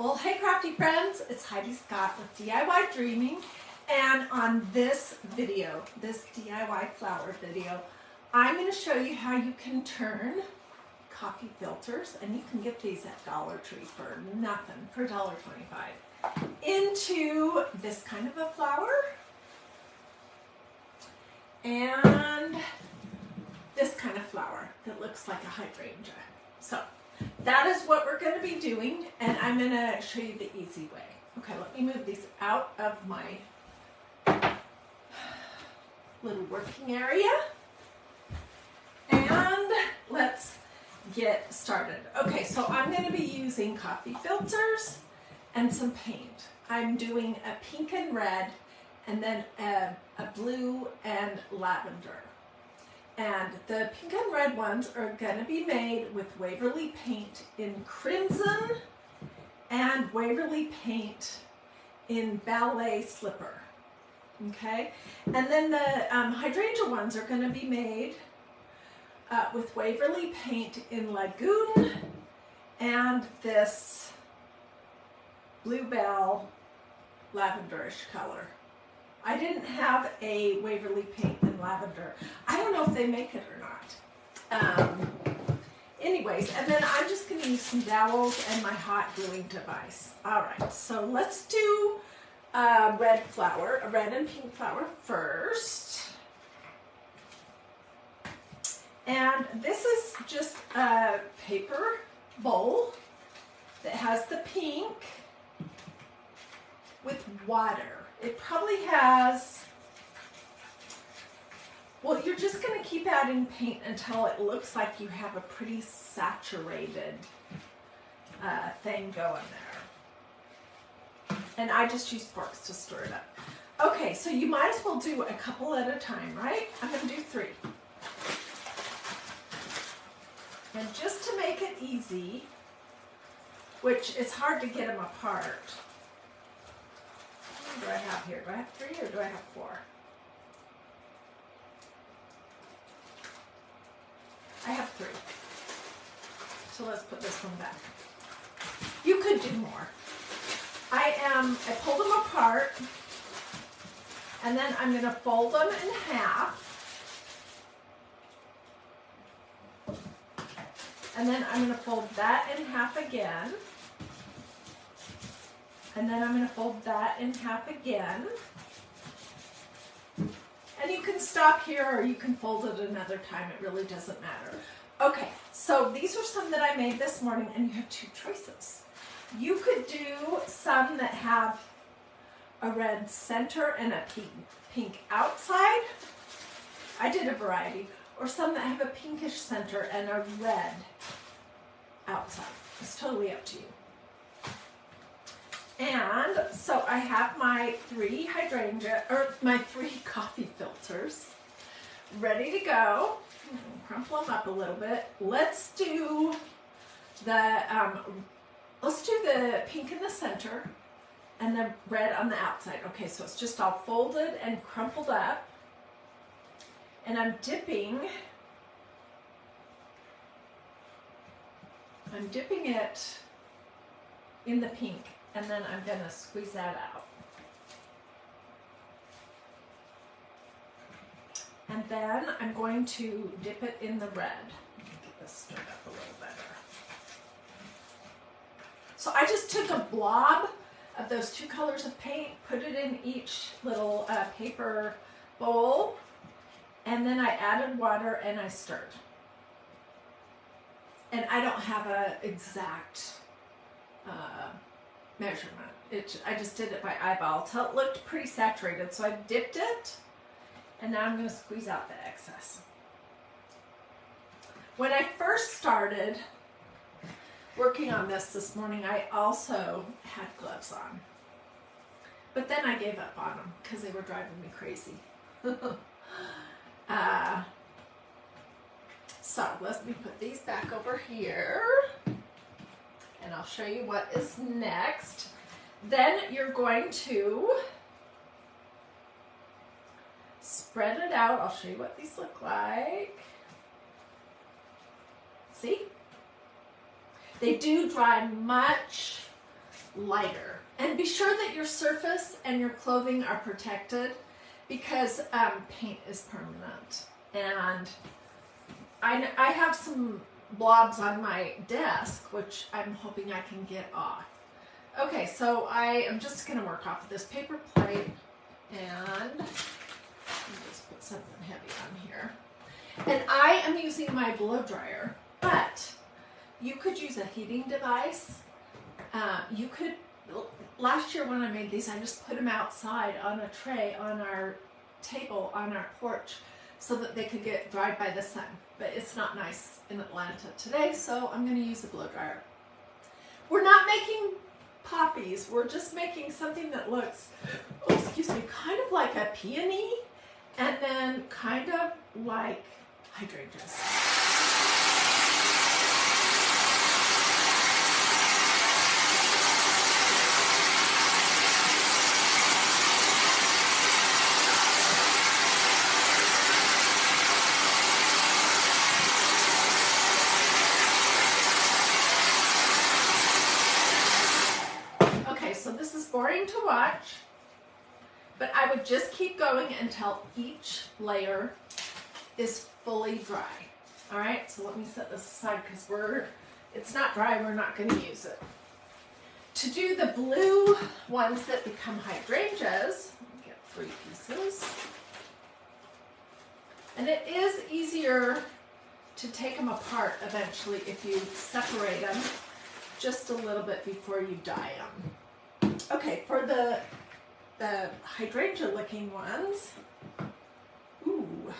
Well, hey crafty friends, it's Hiedi Scott with DiyDreaming, and on this video, this DIY flower video, I'm going to show you how you can turn coffee filters, and you can get these at Dollar Tree for nothing, for $1.25, into this kind of a flower, and this kind of flower that looks like a hydrangea. So that is what we're going to be doing, and I'm going to show you the easy way. Okay, let me move these out of my little working area, and let's get started. Okay, so I'm going to be using coffee filters and some paint. I'm doing a pink and red, and then a blue and lavender. And the pink and red ones are going to be made with Waverly paint in crimson and Waverly paint in ballet slipper. Okay, and then the hydrangea ones are going to be made with Waverly paint in lagoon and this bluebell lavenderish color. I didn't have a Waverly paint in lavender. I don't know if they make it or not. Anyways, and then I'm just going to use some dowels and my hot gluing device. All right, so let's do a red and pink flower first. And this is just a paper bowl that has the pink with water. It probably has, well, you're just going to keep adding paint until it looks like you have a pretty saturated thing going there. And I just use forks to stir it up. Okay, so you might as well do a couple at a time, right? I'm going to do 3. And just to make it easy, which is hard to get them apart. What do I have here? Do I have 3 or do I have 4? I have 3. So let's put this one back. You could do more. I pulled them apart, and then I'm going to fold them in half. And then I'm going to fold that in half again. And then I'm going to fold that in half again. And you can stop here or you can fold it another time. It really doesn't matter. Okay, so these are some that I made this morning, and you have 2 choices. You could do some that have a red center and a pink outside. I did a variety. Or some that have a pinkish center and a red outside. It's totally up to you. And so I have my 3 coffee filters ready to go. Crumple them up a little bit. Let's do the pink in the center and the red on the outside. Okay, so it's just all folded and crumpled up. And I'm dipping it in the pink, and then I'm going to squeeze that out. And then I'm going to dip it in the red. Get this stirred up a little better. So I just took a blob of those 2 colors of paint, put it in each little paper bowl, and then I added water and I stirred. And I don't have an exact measurement. I just did it by eyeball until it looked pretty saturated. So I dipped it, and now I'm going to squeeze out the excess. When I first started working on this morning, I also had gloves on. But then I gave up on them because they were driving me crazy. So let me put these back over here, and I'll show you what is next. Then you're going to spread it out. I'll show you what these look like. See? They do dry much lighter. And be sure that your surface and your clothing are protected because paint is permanent. And I have some blobs on my desk, which I'm hoping I can get off. Okay, so I am just going to work off of this paper plate and just put something heavy on here. And I am using my blow dryer, but you could use a heating device. You could, last year when I made these, I just put them outside on a tray on our table on our porch so that they could get dried by the sun. But it's not nice in Atlanta today, so I'm going to use a blow dryer. We're not making poppies. We're just making something that looks, oh, excuse me, kind of like a peony and then kind of like hydrangeas. Boring to watch, but I would just keep going until each layer is fully dry. All right, so let me set this aside because it's not dry, we're not going to use it. To do the blue ones that become hydrangeas, get 3 pieces. And it is easier to take them apart eventually if you separate them just a little bit before you dye them. Okay, for the hydrangea looking ones, ooh,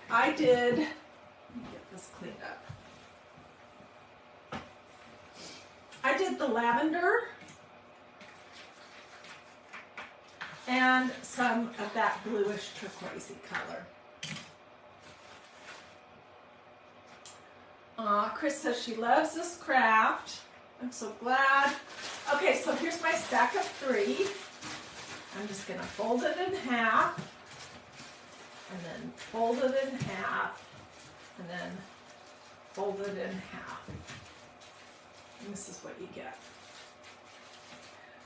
let me get this cleaned up. I did the lavender and some of that bluish turquoisey color. Chris says she loves this craft. I'm so glad. Okay, so here's my stack of 3. I'm just going to fold it in half, and then fold it in half, and then fold it in half. And this is what you get.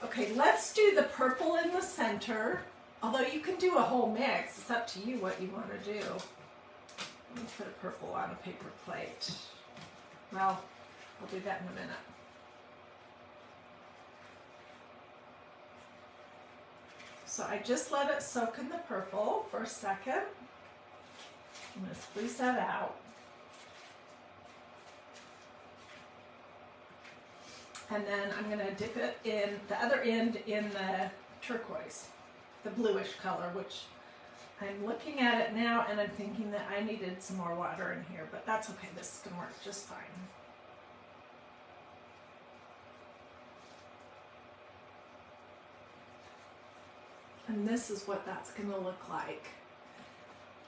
Okay, let's do the purple in the center, although you can do a whole mix. It's up to you what you want to do. Let me put a purple on a paper plate. Well, I'll do that in a minute. So I just let it soak in the purple for a second. I'm going to squeeze that out. And then I'm going to dip it in the other end in the turquoise, the bluish color, which I'm looking at it now and I'm thinking that I needed some more water in here, but that's okay. This is going to work just fine. And this is what that's going to look like.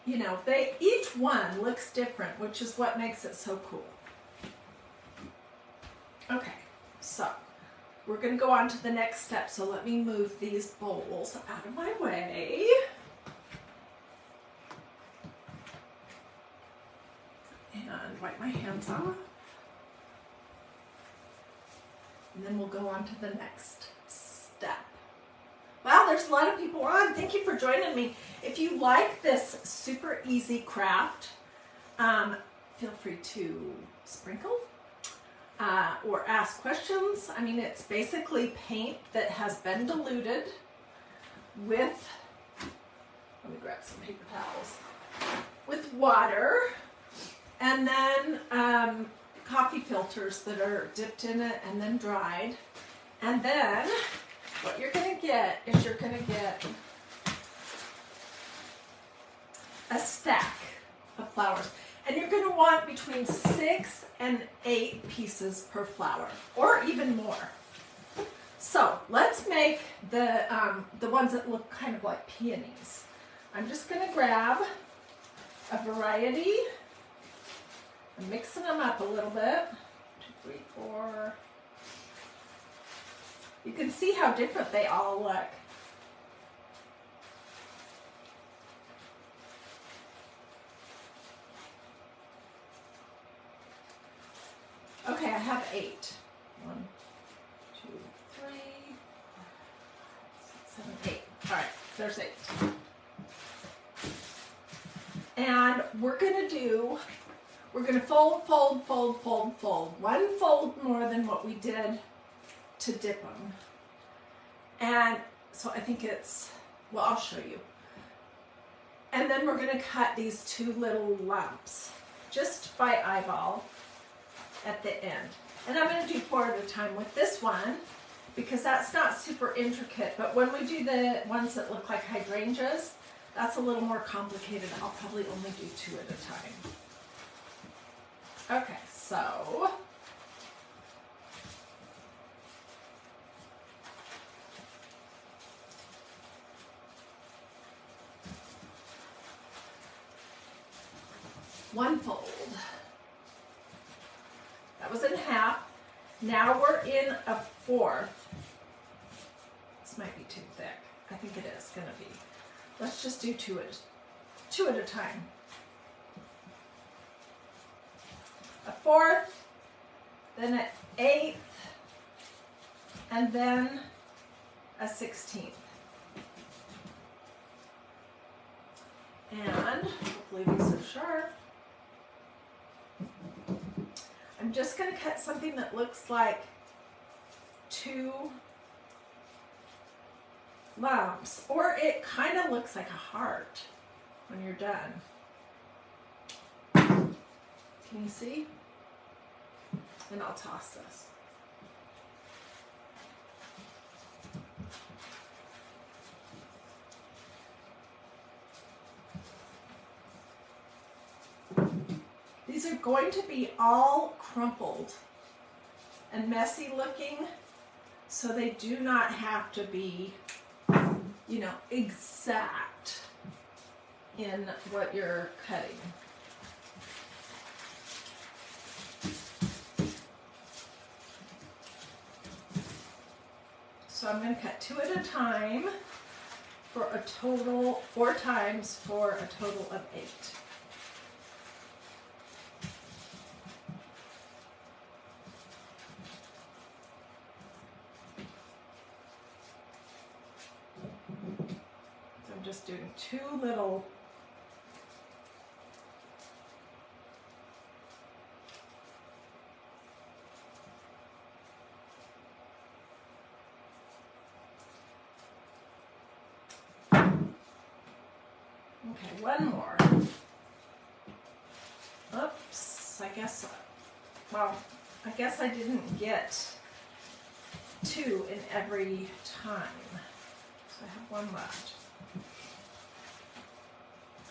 You know, each one looks different, which is what makes it so cool. Okay, so we're going to go on to the next step. So let me move these bowls out of my way. And wipe my hands off. And then we'll go on to the next step. Wow, there's a lot of people on. Thank you for joining me. If you like this super easy craft, feel free to sprinkle or ask questions. I mean, it's basically paint that has been diluted with, let me grab some paper towels, with water, and then coffee filters that are dipped in it and then dried. And then what you're going to get is you're going to get a stack of flowers. And you're going to want between 6 and 8 pieces per flower, or even more. So let's make the ones that look kind of like peonies. I'm just going to grab a variety. I'm mixing them up a little bit. 2, 3, 4. You can see how different they all look. Okay, I have 8. 1, 2, 3, 6, 7, 8. All right, there's 8. And we're gonna fold, fold, fold, fold, fold. One fold more than what we did to dip them. And so I think it's, well, I'll show you. And then we're gonna cut these 2 little lumps just by eyeball at the end. And I'm gonna do 4 at a time with this one because that's not super intricate, but when we do the ones that look like hydrangeas, that's a little more complicated. I'll probably only do 2 at a time. Okay, so one fold. That was in half. Now we're in a 4th. This might be too thick. I think it is gonna be. Let's just do 2 at a time. A 4th, then an 8th, and then a 16th. And hopefully these are sharp. I'm just going to cut something that looks like 2 lumps, or it kind of looks like a heart when you're done. Can you see? And I'll toss this. These are going to be all crumpled and messy looking, so they do not have to be, you know, exact in what you're cutting. So I'm going to cut 2 at a time for a total, 4 times for a total of 8. So I'm just doing 2 little Okay, one more. Oops, I guess I didn't get 2 in every time. So I have 1 left.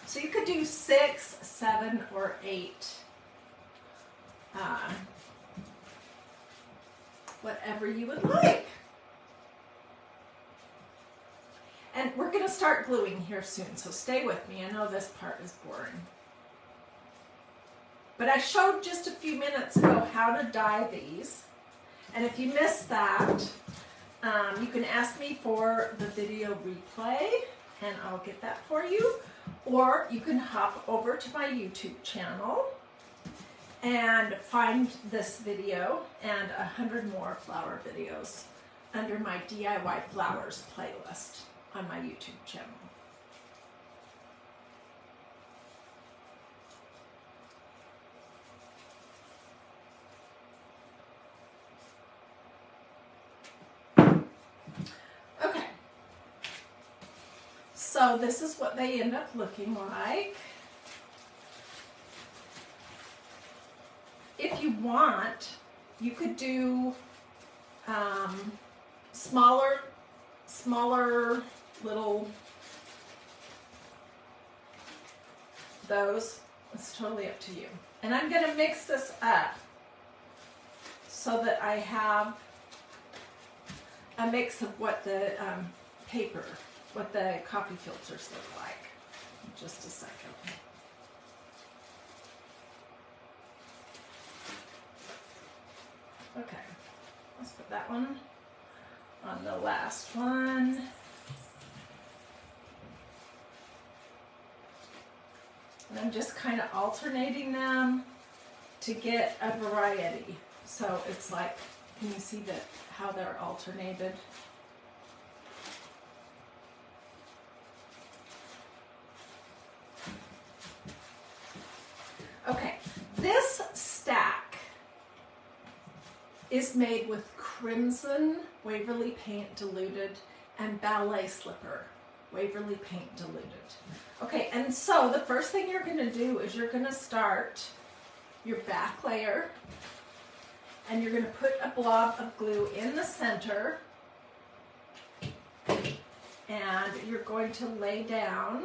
So you could do 6, 7, or 8. Whatever you would like. And we're going to start gluing here soon, so stay with me. I know this part is boring. But I showed just a few minutes ago how to dye these. And if you missed that, you can ask me for the video replay, and I'll get that for you. Or you can hop over to my YouTube channel and find this video and 100 more flower videos under my DIY flowers playlist on my YouTube channel. Okay, so this is what they end up looking like. If you want, you could do smaller little those. It's totally up to you. And I'm going to mix this up so that I have a mix of what the what the coffee filters look like. Just a second. Okay, let's put that one on the last one. And I'm just kind of alternating them to get a variety. So it's like Can you see that how they're alternated? Okay, this stack is made with Crimson Waverly Paint Diluted and Ballet Slipper Waverly Paint Diluted. Okay, and so the first thing you're going to do is you're going to start your back layer, and you're going to put a blob of glue in the center, and you're going to lay down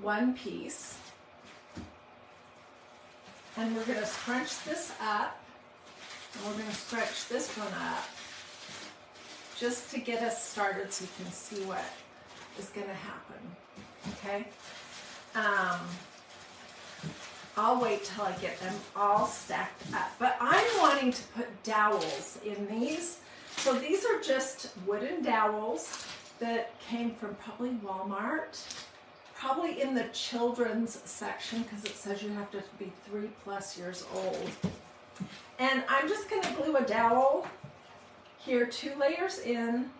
one piece, and we're going to scrunch this up, and we're going to scrunch this one up just to get us started so you can see what is going to happen. Okay? I'll wait till I get them all stacked up. But I'm wanting to put dowels in these. So these are just wooden dowels that came from probably Walmart. Probably in the children's section because it says you have to be 3+ years old. And I'm just going to glue a dowel here 2 layers in.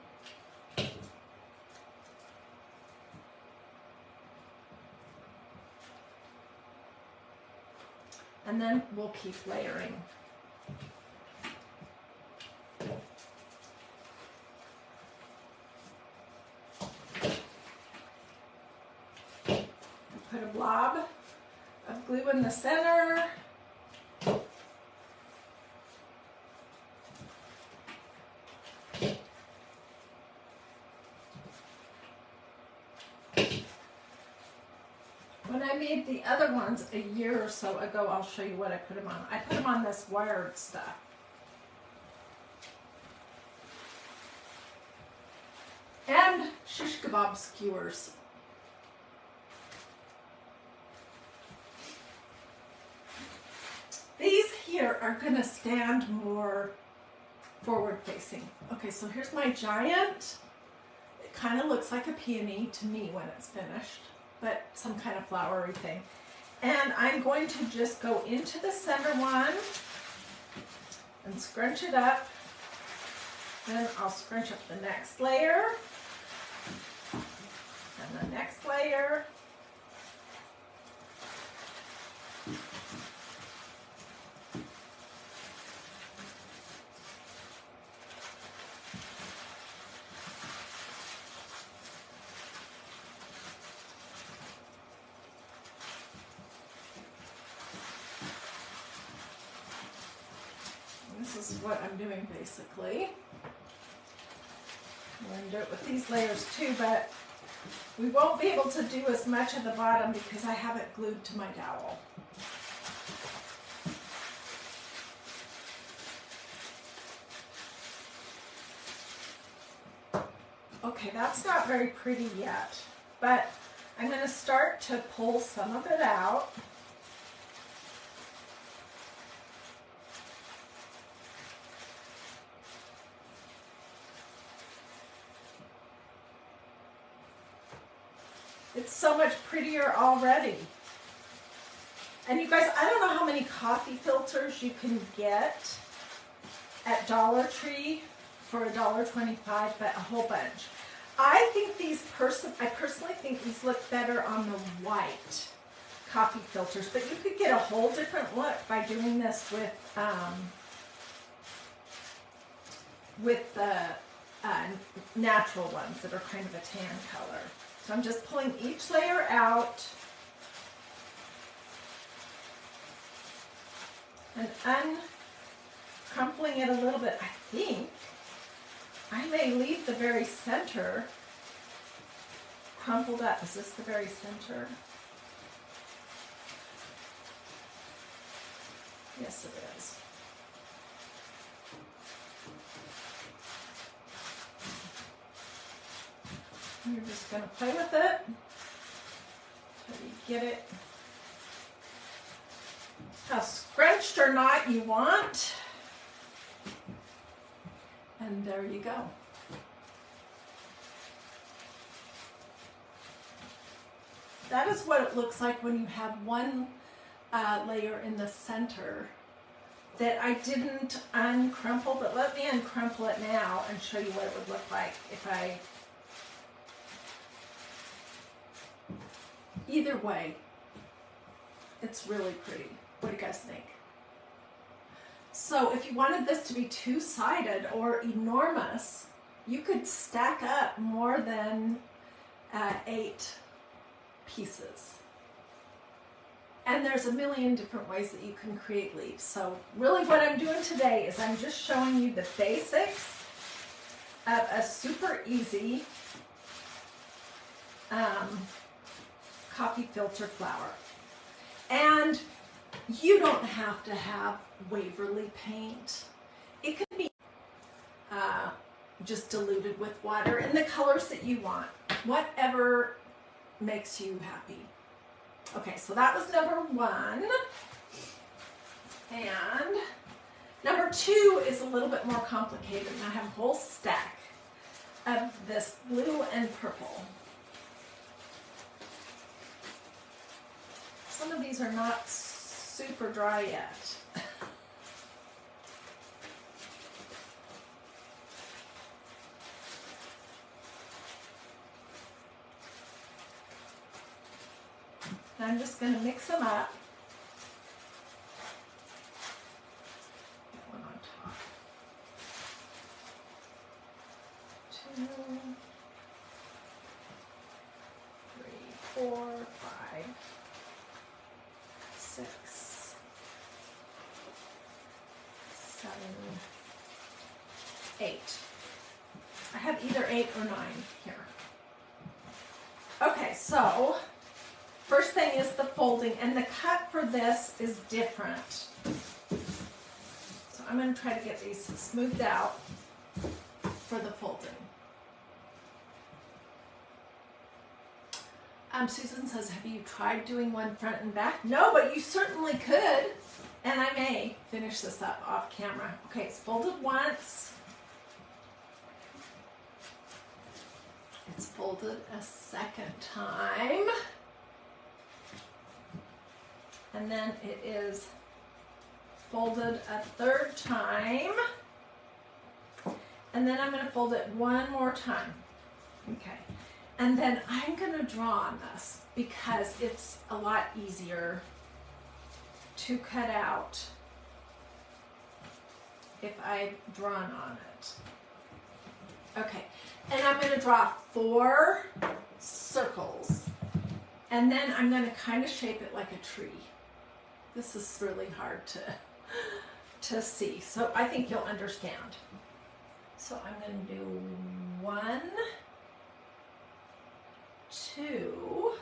And then we'll keep layering. Put a blob of glue in the center. When I made the other ones a year or so ago, I'll show you what I put them on. I put them on this wired stuff. And shish kebab skewers. These here are going to stand more forward facing. Okay, so here's my giant. It kind of looks like a peony to me when it's finished, but some kind of flowery thing. And I'm going to just go into the center one and scrunch it up. Then I'll scrunch up the next layer and the next layer. This is what I'm doing basically. I'm going to do it with these layers too, but we won't be able to do as much at the bottom because I have it glued to my dowel. Okay, that's not very pretty yet, but I'm going to start to pull some of it out. It's so much prettier already. And you guys, I don't know how many coffee filters you can get at Dollar Tree for $1.25, but a whole bunch. I think these I personally think these look better on the white coffee filters, but you could get a whole different look by doing this with the natural ones that are kind of a tan color. So I'm just pulling each layer out and uncrumpling it a little bit. I think I may leave the very center crumpled up. Is this the very center? Yes, it is. You're just going to play with it until you get it how scrunched or not you want. And there you go. That is what it looks like when you have one layer in the center that I didn't uncrumple, but let me uncrumple it now and show you what it would look like if I, either way, it's really pretty. What do you guys think? So if you wanted this to be two-sided or enormous, you could stack up more than 8 pieces. And there's a million different ways that you can create leaves. So really what I'm doing today is I'm just showing you the basics of a super easy coffee filter flower. And you don't have to have Waverly paint. It could be just diluted with water in the colors that you want. Whatever makes you happy. Okay, so that was number 1. And number 2 is a little bit more complicated. And I have a whole stack of this blue and purple. Some of these are not super dry yet. I'm just going to mix them up. That one on top. 2, 3, 4, 5, 6, 7, 8. I have either 8 or 9 here. Okay, so first thing is the folding, and the cut for this is different. So I'm going to try to get these smoothed out for the folding. Susan says, have you tried doing one front and back? No, but you certainly could. And I may finish this up off camera. Okay, it's folded once. It's folded a second time. And then it is folded a third time. And then I'm going to fold it one more time. Okay. And then I'm going to draw on this because it's a lot easier to cut out if I've drawn on it. Okay. And I'm going to draw 4 circles. And then I'm going to kind of shape it like a tree. This is really hard to see, so I think you'll understand. So I'm going to do 1, 2,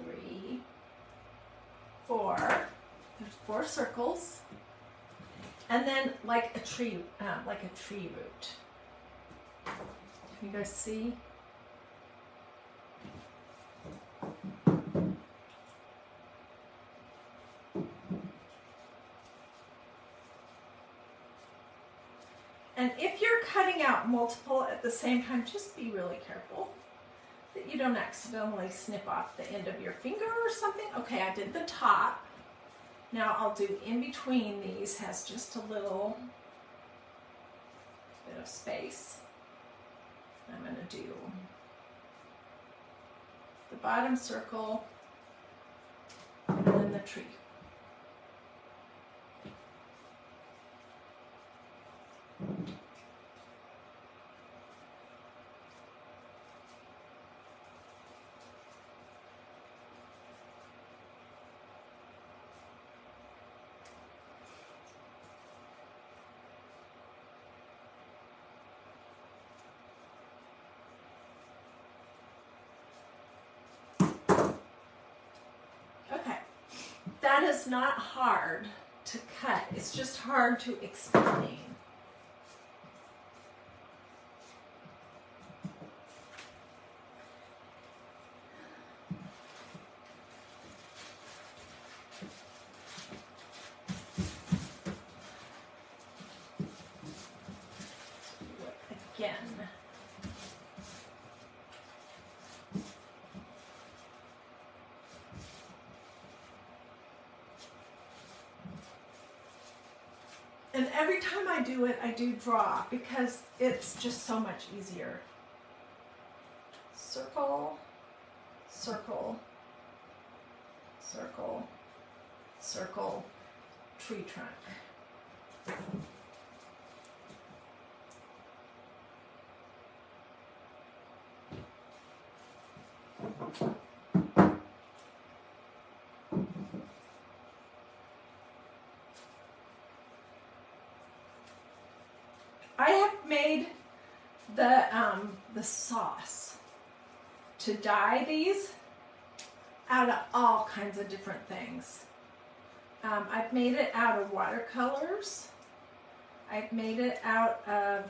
3, 4. There's 4 circles, and then like a tree root. Can you guys see? And if you're cutting out multiple at the same time, just be really careful that you don't accidentally snip off the end of your finger or something. Okay, I did the top. Now I'll do in between these, has just a little bit of space. I'm going to do the bottom circle and then the tree. Okay, that is not hard to cut, it's just hard to explain. Again. And every time I do it, I do draw because it's just so much easier. Circle, circle, circle, circle, tree trunk. I have made the sauce to dye these out of all kinds of different things. I've made it out of watercolors. I've made it out of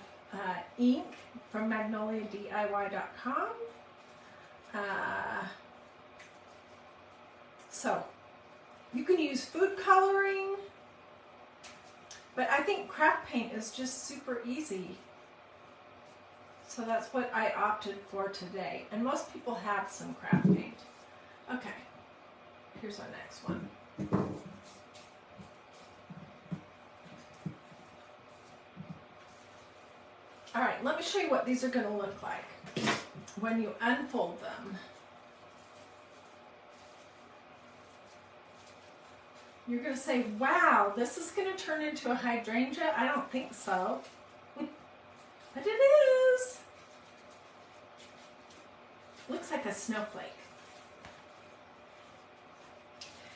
ink from magnoliadiy.com. So you can use food coloring, but I think craft paint is just super easy. So that's what I opted for today. And most people have some craft paint. Okay, here's our next one. All right, let me show you what these are going to look like when you unfold them. You're going to say, wow, this is going to turn into a hydrangea? I don't think so. But it is. Looks like a snowflake.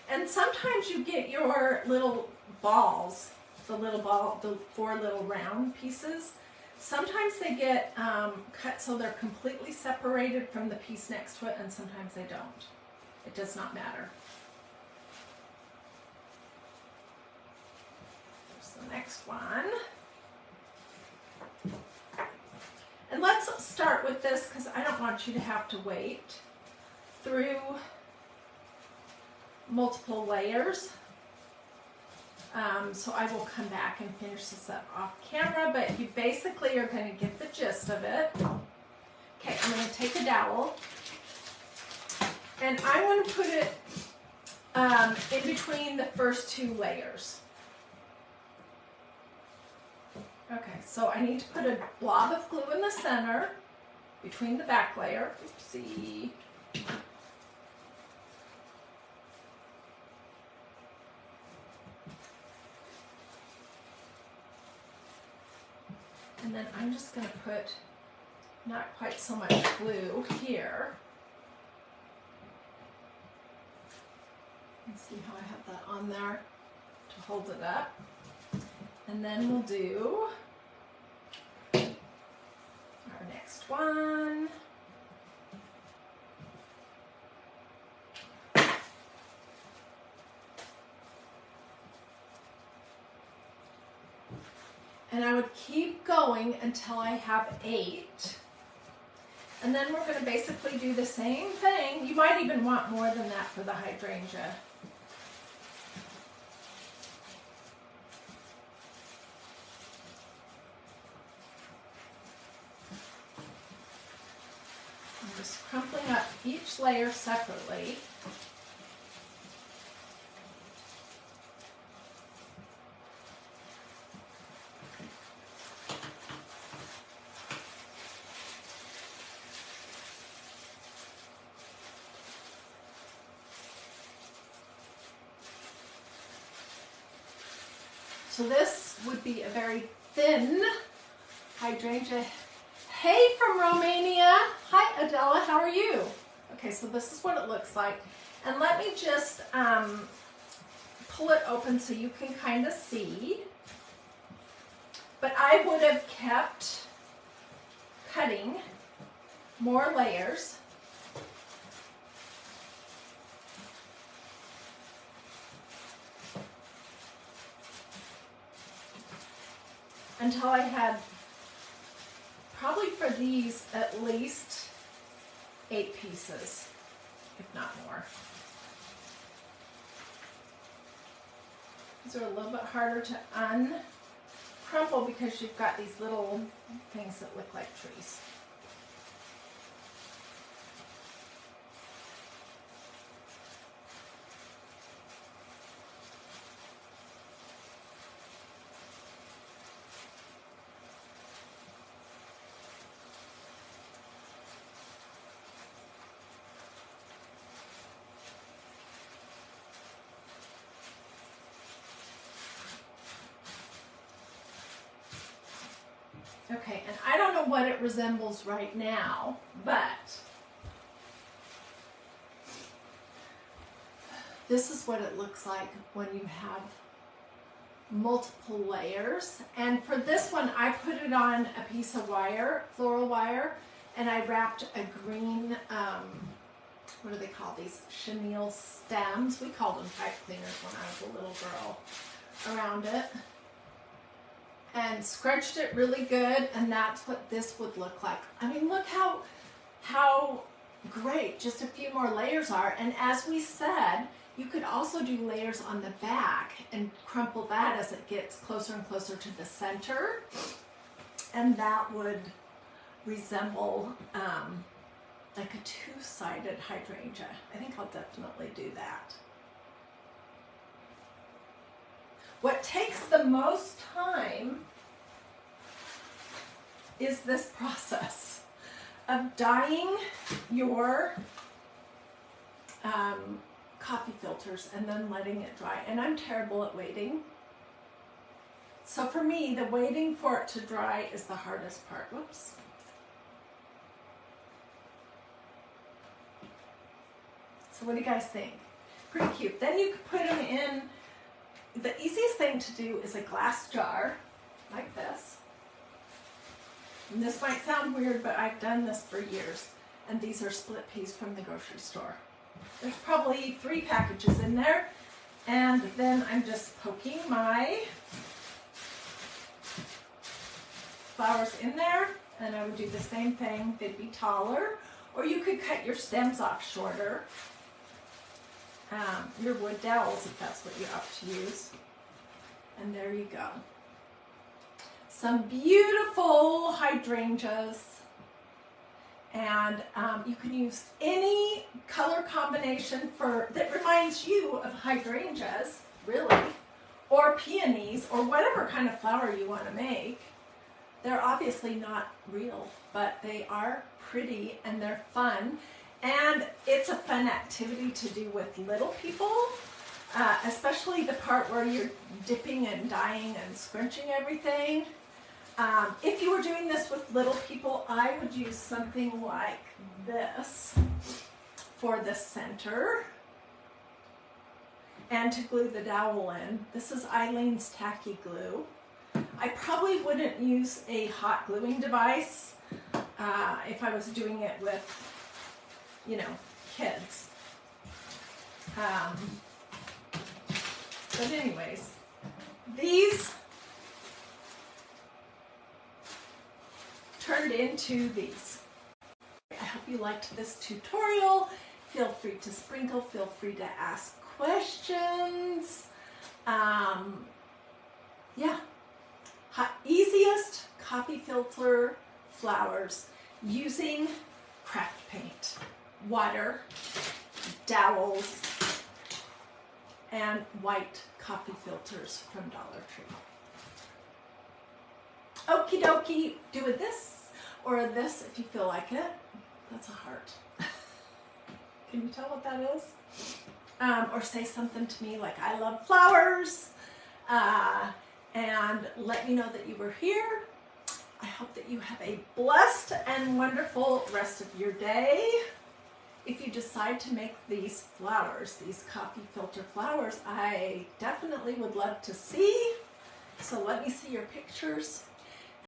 And sometimes you get your little balls, the 4 little round pieces. Sometimes they get cut so they're completely separated from the piece next to it, and sometimes they don't. It does not matter. Here's the next one. And let's start with this because I don't want you to have to wait through multiple layers. So I will come back and finish this up off camera, but you basically are going to get the gist of it. Okay, I'm going to take a dowel and I want to put it in between the first 2 layers. Okay, so I need to put a blob of glue in the center between the back layer. Oopsie. And then I'm just going to put not quite so much glue here. Let's see how I have that on there to hold it up. And then we'll do our next one. And I would keep going until I have 8. And then we're going to basically do the same thing. You might even want more than that for the hydrangea. I'm just crumpling up each layer separately. So this would be a very thin hydrangea. Hey from Romania. Hi Adela, how are you? Okay, so this is what it looks like. And let me just pull it open so you can kind of see. But I would have kept cutting more layers. Until I had, probably for these, at least 8 pieces, if not more. These are a little bit harder to uncrumple because you've got these little things that look like trees. Okay, and I don't know what it resembles right now, but this is what it looks like when you have multiple layers. And for this one, I put it on a piece of wire, floral wire, and I wrapped a green, what do they call these? Chenille stems. We called them pipe cleaners when I was a little girl, around it. And scrunched it really good, and that's what this would look like. I mean, look how great just a few more layers are. And as we said, you could also do layers on the back and crumple that as it gets closer and closer to the center. And that would resemble like a two-sided hydrangea. I think I'll definitely do that. What takes the most time is this process of dyeing your coffee filters and then letting it dry. And I'm terrible at waiting. So for me, the waiting for it to dry is the hardest part. Whoops. So what do you guys think? Pretty cute. Then you could put them in, the easiest thing to do is a glass jar, like this. And this might sound weird, but I've done this for years. And these are split peas from the grocery store. There's probably 3 packages in there. And then I'm just poking my flowers in there. And I would do the same thing. They'd be taller. Or you could cut your stems off shorter. Your wood dowels, if that's what you opt to use. And there you go. Some beautiful hydrangeas. And you can use any color combination that reminds you of hydrangeas, really, or peonies, or whatever kind of flower you want to make. They're obviously not real, but they are pretty and they're fun. And it's a fun activity to do with little people, especially the part where you're dipping and dyeing and scrunching everything. If you were doing this with little people, I would use something like this for the center. And to glue the dowel in, this is Eileen's Tacky Glue. I probably wouldn't use a hot gluing device if I was doing it with, you know, kids. But anyways, these turned into these. I hope you liked this tutorial. Feel free to sprinkle, feel free to ask questions. Yeah, easiest coffee filter flowers using craft paint, water, dowels, and white coffee filters from Dollar Tree. Okie dokie, do with this or this if you feel like it. That's a heart. Can you tell what that is? Or say something to me like, I love flowers, and let me know that you were here. I hope that you have a blessed and wonderful rest of your day. If you decide to make these flowers, these coffee filter flowers, I definitely would love to see. So let me see your pictures.